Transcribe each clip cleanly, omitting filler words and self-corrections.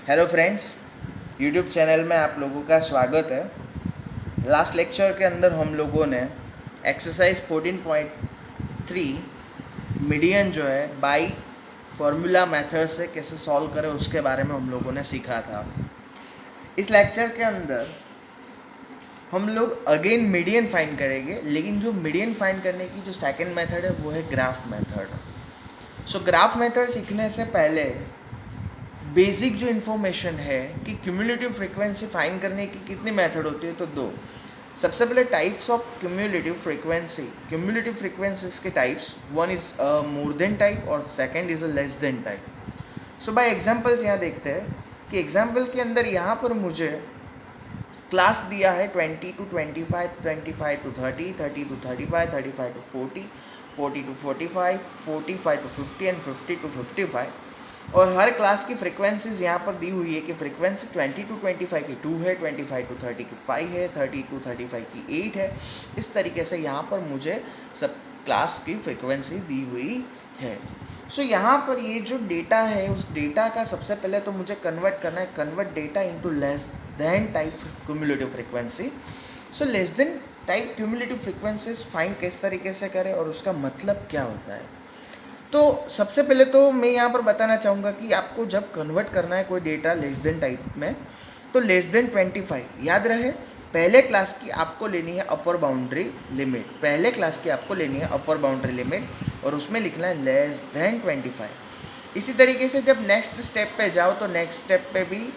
Hello friends, YouTube channel में आप लोगों का स्वागत है। लास्ट लेक्चर के अंदर हम लोगों ने एक्सरसाइज 14.3 मीडियन जो है बाई फार्मूला मेथड से कैसे सॉल्व करें उसके बारे में हम लोगों ने सीखा था। इस लेक्चर के अंदर हम लोग अगेन मीडियन फाइंड करेंगे, लेकिन जो मीडियन फाइंड करने की जो सेकंड मेथड है वो है ग्राफ मेथड। सो ग्राफ मेथड सीखने से पहले बेसिक जो इन्फॉर्मेशन है कि क्यूमुलेटिव फ्रीक्वेंसी फाइंड करने की कितनी मेथड होती है, तो दो। सबसे पहले टाइप्स ऑफ क्यूमुलेटिव फ्रीक्वेंसीज के types, one is more than type और second is a less than type. So by examples यहाँ देखते हैं कि एग्जांपल के अंदर यहाँ पर मुझे क्लास दिया है 20 to 25, 25 to 30, 30 to 35, 35 to 40, 40 to 45, 45 to 50 and 50 to 55। और हर क्लास की फ्रिक्वेंसीज यहाँ पर दी हुई है कि फ्रिक्वेंसी 20 to 25 की 2 है, 25 to 30 की 5 है, 30 to 35 की 8 है। इस तरीके से यहाँ पर मुझे सब क्लास की फ्रिक्वेंसी दी हुई है। सो यहाँ पर ये जो डेटा है उस डेटा का सबसे पहले तो मुझे कन्वर्ट करना है, convert data into less than type cumulative frequency. So less than type cumulative frequencies find किस तरीके से करें और उसका मतलब क्या होता है। तो सबसे पहले तो मैं यहाँ पर बताना चाहूँगा कि आपको जब कन्वर्ट करना है कोई डेटा लेस देन टाइप में, तो लेस देन 25 याद रहे पहले क्लास की आपको लेनी है अपर बाउंड्री लिमिट, पहले क्लास की आपको लेनी है अपर बाउंड्री लिमिट और उसमें लिखना है लेस देन 25। इसी तरीके से जब नेक्स्ट स्टेप पे जाओ तो नेक्स्ट स्टेप पे भी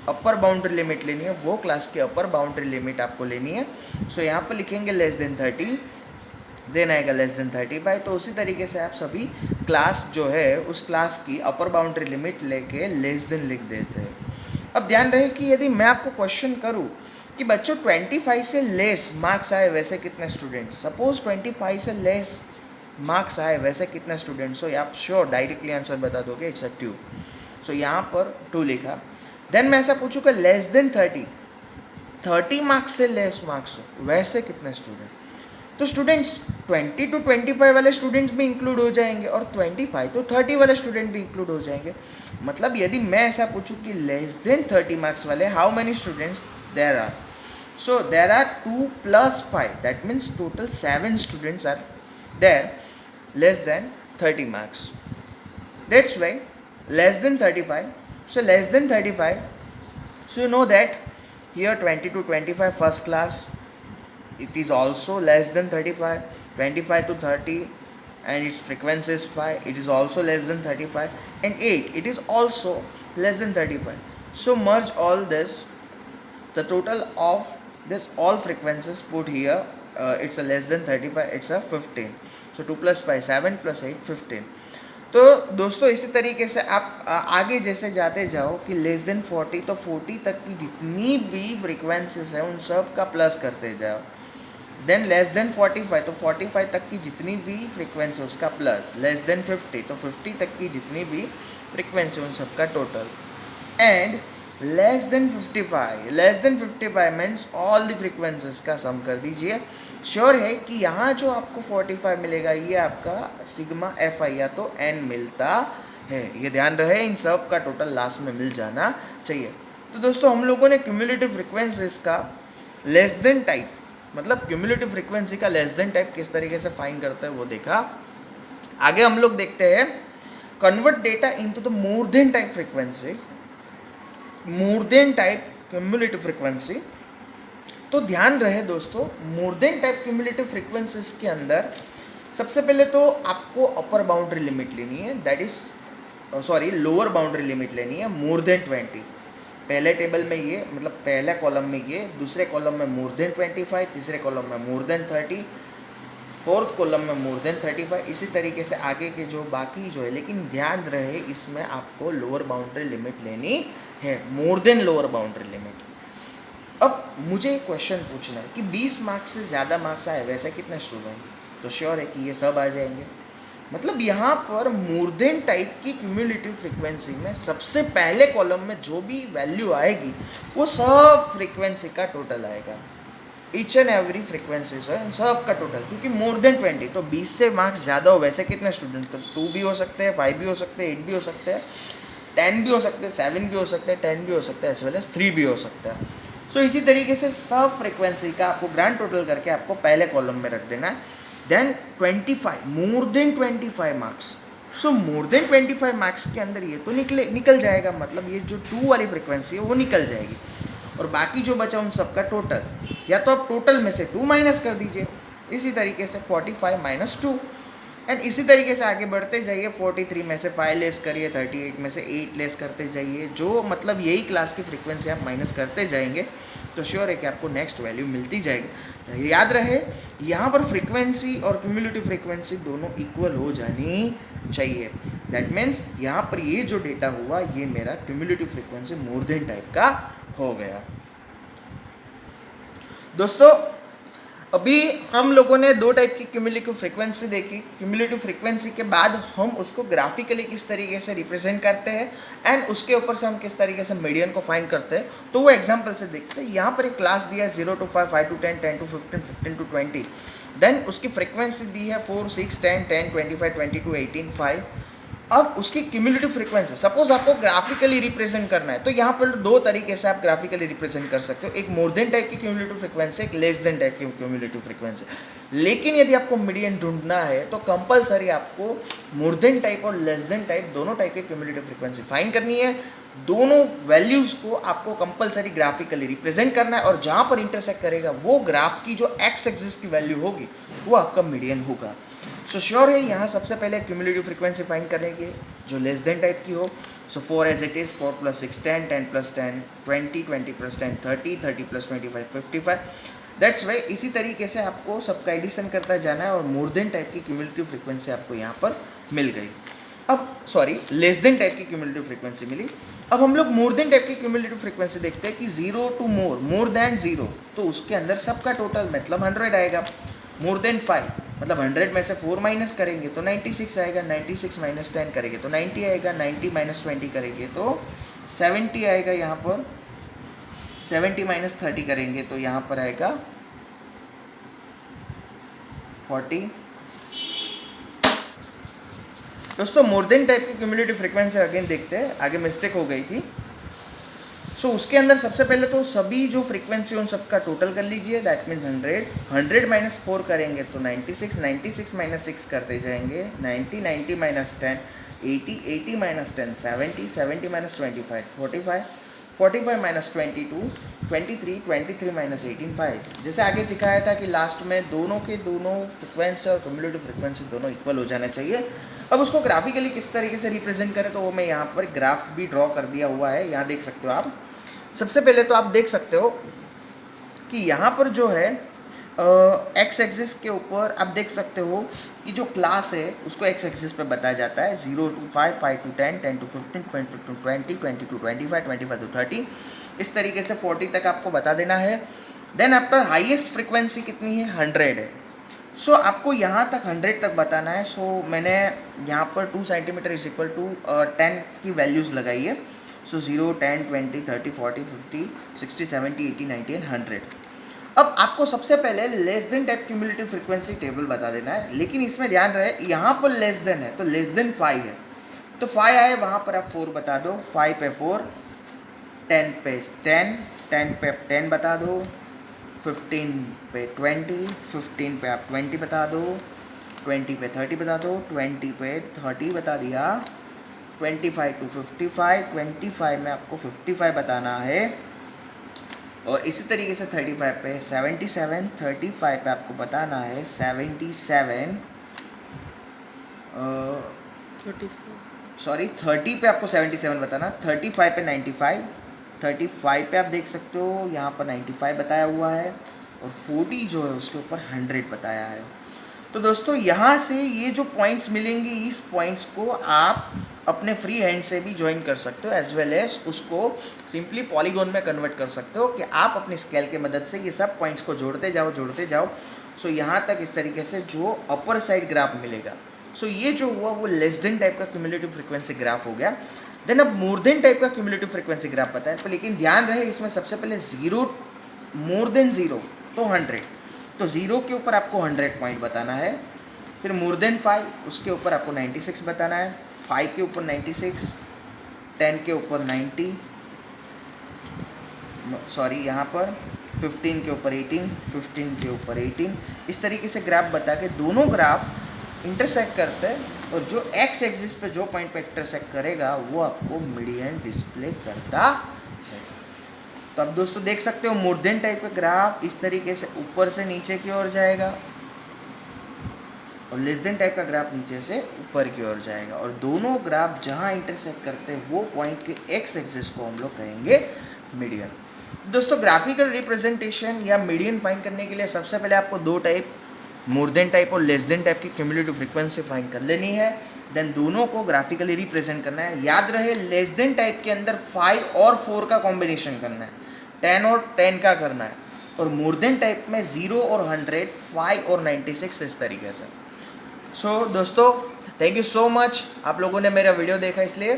अपर बाउंड्री लिमिट लेनी है, वो क्लास की अपर बाउंड्री लिमिट आपको लेनी है। सो यहाँ पर लिखेंगे लेस देन 30, देन आएगा लेस देन 35। तो उसी तरीके से आप सभी क्लास जो है उस क्लास की अपर बाउंड्री लिमिट लेके लेस देन लिख देते हैं। अब ध्यान रहे कि यदि मैं आपको क्वेश्चन करूं कि बच्चों 25 से लेस मार्क्स आए वैसे कितने स्टूडेंट्स, सपोज 25 से लेस मार्क्स आए वैसे कितने स्टूडेंट्स, सो आप श्योर डायरेक्टली आंसर बता दोगे, इट्स अ 2। सो यहाँ पर 2 लिखा। देन मैं ऐसा पूछूँगा लेस देन 30 मार्क्स से लेस मार्क्स हो वैसे कितने स्टूडेंट, तो स्टूडेंट्स 20 to 25 वाले स्टूडेंट्स भी इंक्लूड हो जाएंगे और 25 to 30 वाले स्टूडेंट भी इंक्लूड हो जाएंगे। मतलब यदि मैं ऐसा पूछूं कि लेस देन 30 मार्क्स वाले how many students there are, so there are 2 + 5, that means total 7 students are there less than 30 marks. That's why less than 35, so less than 35, so you know that here 20 to 25 first class, it is also less than 35, 25 to 30 and its frequency is 5, it is also less than 35, and 8 it is also less than 35. So merge all this, the total of this all frequencies put here, it's a less than 35, it's a 15, so 2 + 5 7 + 8 15। तो दोस्तों इसी तरीके से आप आगे जैसे जाते जाओ कि लेस देन 40, तो 40 तक की जितनी भी फ्रीक्वेंसीज है उन सब का प्लस करते जाओ। देन लेस देन 45, तो 45 तक की जितनी भी फ्रीक्वेंसी उसका प्लस, लेस देन 50, तो 50 तक की जितनी भी फ्रीक्वेंसी उन सब का total, and less than 55 means all the frequencies का सम कर दीजिए। श्योर है कि यहाँ जो आपको 45 मिलेगा ये आपका सिग्मा एफ आई या तो एन मिलता है, ये ध्यान रहे, इन सब का टोटल लास्ट में मिल जाना चाहिए। तो दोस्तों हम लोगों ने क्यूमुलेटिव फ्रीक्वेंसीज का लेस देन टाइप, मतलब क्यूमुलेटिव फ्रीक्वेंसी का लेस देन टाइप किस तरीके से फाइंड करते हैं वो देखा। आगे हम लोग देखते हैं convert data into the more than type frequency, more than type cumulative frequency. तो ध्यान रहे दोस्तों, मोर देन टाइप क्यूमुलेटिव फ्रीक्वेंसीज के अंदर सबसे पहले तो आपको अपर बाउंड्री लिमिट लेनी है, that is lower boundary limit लेनी है मोर देन 20। पहले टेबल में ये, मतलब पहले कॉलम में ये, दूसरे कॉलम में मोर देन 25, तीसरे कॉलम में मोर देन 30, फोर्थ कॉलम में मोर देन 35, इसी तरीके से आगे के जो बाकी जो है, लेकिन ध्यान रहे इसमें आपको लोअर बाउंड्री लिमिट लेनी है, more than lower boundary limit. अब मुझे एक क्वेश्चन पूछना है कि 20 मार्क्स से ज़्यादा मार्क्स आए वैसे कितने स्टूडेंट, तो श्योर है कि ये सब आ जाएंगे। मतलब यहाँ पर मोर देन टाइप की क्यूमुलेटिव फ्रीक्वेंसी में सबसे पहले कॉलम में जो भी वैल्यू आएगी वो सब फ्रीक्वेंसी का टोटल आएगा, ईच एंड एवरी फ्रीक्वेंसी है इन सब का टोटल, क्योंकि मोर देन 20, तो 20 से मार्क्स ज़्यादा हो वैसे कितने स्टूडेंट, तो 2 भी हो सकते हैं, 5 भी हो सकते हैं, 8 भी हो सकते हैं, 10 भी हो सकते हैं, 7 भी हो सकते हैं, 10 भी हो सकते हैं, एज वेल एज 3 भी हो सकता है। सो इसी तरीके से सब फ्रिक्वेंसी का आपको ग्रैंड टोटल करके आपको पहले कॉलम में रख देना है। Then 25 more than 25 marks. So more than 25 marks के अंदर ये तो निकल जाएगा, मतलब ये जो 2 वाली फ्रिक्वेंसी है वो निकल जाएगी, और बाकी जो बचा उन सबका टोटल, या तो आप टोटल में से 2 माइनस कर दीजिए, इसी तरीके से 45 माइनस 2, एंड इसी तरीके से आगे बढ़ते जाइए। 43 में से 5 लेस करिए, 38 में से 8 लेस करते जाइए, जो मतलब यही क्लास की फ्रीक्वेंसी आप माइनस करते जाएंगे तो श्योर है कि आपको नेक्स्ट वैल्यू मिलती जाएगी। याद रहे यहाँ पर फ्रीक्वेंसी और क्यूमुलेटिव फ्रीक्वेंसी दोनों इक्वल हो जानी चाहिए। दैट मीन्स यहाँ पर ये जो डेटा हुआ ये मेरा क्यूमुलेटिव फ्रीक्वेंसी मोर देन टाइप का हो गया। दोस्तों अभी हम लोगों ने 2 टाइप की क्यूमुलेटिव फ्रीक्वेंसी देखी। क्यूमुलेटिव फ्रीक्वेंसी के बाद हम उसको ग्राफिकली किस तरीके से रिप्रेजेंट करते हैं एंड उसके ऊपर से हम किस तरीके से मीडियन को फाइंड करते हैं, तो वो एग्जांपल से देखते हैं। यहाँ पर एक क्लास दिया है 0 to 5, 5 to 10, 10 to 15, 15 to 20। Then उसकी फ्रीक्वेंसी दी है 4, 6, 10, 10, 25, 20 to 18, 5। अब उसकी क्यूमुलेटिव फ्रीक्वेंसी सपोज आपको ग्राफिकली रिप्रेजेंट करना है, तो यहाँ पर 2 तरीके से आप ग्राफिकली रिप्रेजेंट कर सकते हो, एक मोर देन टाइप की क्यूमुलेटिव फ्रीक्वेंसी, एक लेस देन टाइप की क्यूमुलेटिव फ्रीक्वेंसी। लेकिन यदि आपको मीडियन ढूंढना है तो कंपलसरी आपको मोर देन टाइप और लेस देन टाइप दोनों टाइप की क्यूमुलेटिव फ्रीक्वेंसी फाइंड करनी है। दोनों वैल्यूज़ को आपको कंपलसरी ग्राफिकली रिप्रेजेंट करना है, और जहाँ पर इंटरसेक्ट करेगा वो ग्राफ की जो एक्स एक्सिस की वैल्यू होगी वो आपका मीडियन होगा। सो श्योर है यहाँ सबसे पहले क्यूमुलेटिव फ्रीक्वेंसी फाइंड करेंगे जो लेस देन टाइप की हो। सो 4 as it is, 4 + 6 10, 10 + 10 20, 20 + 10 30, 30 + 25 55। That's why इसी तरीके से आपको सबका एडिशन करता जाना है, और मोर देन टाइप की क्यूमुलेटिव फ्रीक्वेंसी आपको यहाँ पर मिल गई। अब सॉरी, लेस देन टाइप की क्यूमुलेटिव फ्रीक्वेंसी मिली। अब हम लोग मोर देन टाइप की क्यूमुलेटिव फ्रीक्वेंसी देखते हैं कि 0 to मोर देन 0, तो उसके अंदर सबका टोटल मतलब 100 आएगा। मोर देन 5 मतलब 100 में से 4 माइनस करेंगे तो 96 आएगा, 96 माइनस 10 करेंगे तो 90 आएगा, 90 माइनस 20 करेंगे तो 70 आएगा। यहाँ पर 70 माइनस 30 करेंगे तो यहाँ पर आएगा 40। दोस्तों मोर देन टाइप की क्यूमुलेटिव फ्रीक्वेंसी अगेन देखते हैं, आगे मिस्टेक हो गई थी। सो उसके अंदर सबसे पहले तो सभी जो फ्रीक्वेंसी उन सबका टोटल कर लीजिए, दैट मीन्स 100। 100 माइनस 4 करेंगे तो 96, 96 माइनस 6 करते जाएंगे 90, 90 minus 10 80, 80 minus 10 70, 70 minus 25 45, 45 minus 22 23, 23 minus 18 5। जैसे आगे सिखाया था कि लास्ट में दोनों के दोनों फ्रिक्वेंसी और क्यूमुलेटिव फ्रिक्वेंसी दोनों इक्वल हो जाना चाहिए। अब उसको ग्राफिकली किस तरीके से रिप्रेजेंट करें, तो वो मैं यहाँ पर ग्राफ भी ड्रॉ कर दिया हुआ है, यहाँ देख सकते हो आप। सबसे पहले तो आप देख सकते हो कि यहाँ पर जो है एक्स एक्सिस के ऊपर आप देख सकते हो कि जो क्लास है उसको एक्स एक्सिस पे बताया जाता है 0 to 5, 5 to 10, 10 to 15, 20 to 20, 20 to 25, 25 to 30, इस तरीके से 40 तक आपको बता देना है। देन आफ्टर हाईएस्ट फ्रिक्वेंसी कितनी है, 100 है। सो आपको यहाँ तक 100 तक बताना है। सो मैंने यहाँ पर 2 सेंटीमीटर इज इक्वल टू 10 की वैल्यूज़ लगाई है। सो 0, 10, 20, 30, 40, 50, 60, 70, 80, 90 एंड 100। अब आपको सबसे पहले less than type cumulative frequency table बता देना है, लेकिन इसमें ध्यान रहे यहाँ पर लेस देन है तो लेस देन 5 है, तो 5 आए वहाँ पर आप 4 बता दो, 5 पे 4, 10 पे 10, 10 पे 10 बता दो, 15 पे 20, 15 पे आप 20 बता दो, 20 पे 30 बता दो, 20 पे 30 बता दिया, 25 to 55, 25 में आपको 55 बताना है, और इसी तरीके से 35 पे 77, 35 पे आपको बताना है 77, सॉरी 30 पे आपको 77 बताना, 35 पे 95, 35 पे आप देख सकते हो यहाँ पर 95 बताया हुआ है, और 40 जो है उसके ऊपर 100 बताया है। तो दोस्तों यहाँ से ये जो पॉइंट्स मिलेंगे, इस पॉइंट्स को आप अपने फ्री हैंड से भी ज्वाइन कर सकते हो, एज वेल एज उसको सिंपली पॉलीगॉन में कन्वर्ट कर सकते हो कि आप अपनी स्केल की मदद से ये सब पॉइंट्स को जोड़ते जाओ। सो यहाँ तक इस तरीके से जो अपर साइड ग्राफ मिलेगा। सो ये जो हुआ वो लेस देन टाइप का क्यूमुलेटिव फ्रीक्वेंसी ग्राफ हो गया। देन अब मोर देन टाइप का क्यूमुलेटिव फ्रीक्वेंसी ग्राफ पता है, पर लेकिन ध्यान रहे इसमें सबसे पहले 0 मोर देन 0 तो 100, तो 0 के ऊपर आपको 100 पॉइंट बताना है। फिर मोर देन 5 उसके ऊपर आपको 96 बताना है, 5 के ऊपर 96, 10 के ऊपर 90, सॉरी यहाँ पर 15 के ऊपर 18, 15 के ऊपर 18, इस तरीके से ग्राफ बता के दोनों ग्राफ इंटरसेक्ट करते हैं और जो एक्स एक्सिस पे जो पॉइंट पे इंटरसेक्ट करेगा वो आपको मीडियन डिस्प्ले करता है। तो अब दोस्तों देख सकते हो मोर देन टाइप का ग्राफ इस तरीके से ऊपर से नीचे की ओर जाएगा और लेस देन टाइप का ग्राफ नीचे से ऊपर की ओर जाएगा, और दोनों ग्राफ जहाँ इंटरसेक्ट करते हैं वो पॉइंट के एक्स एक्सिस को हम लोग कहेंगे मीडियन। दोस्तों ग्राफिकल रिप्रेजेंटेशन या मीडियन फाइंड करने के लिए सबसे पहले आपको दो टाइप, मोर देन टाइप और लेस देन टाइप की क्यूमुलेटिव फ्रीक्वेंसी फाइंड कर लेनी है, देन दोनों को ग्राफिकली रिप्रेजेंट करना है। याद रहे लेस देन टाइप के अंदर 5 और 4 का कॉम्बिनेशन करना है, 10 और 10 का करना है, और मोर देन टाइप में 0 और 100, 5 और 96 इस तरीके से। सो दोस्तों थैंक यू सो मच, आप लोगों ने मेरा वीडियो देखा इसलिए।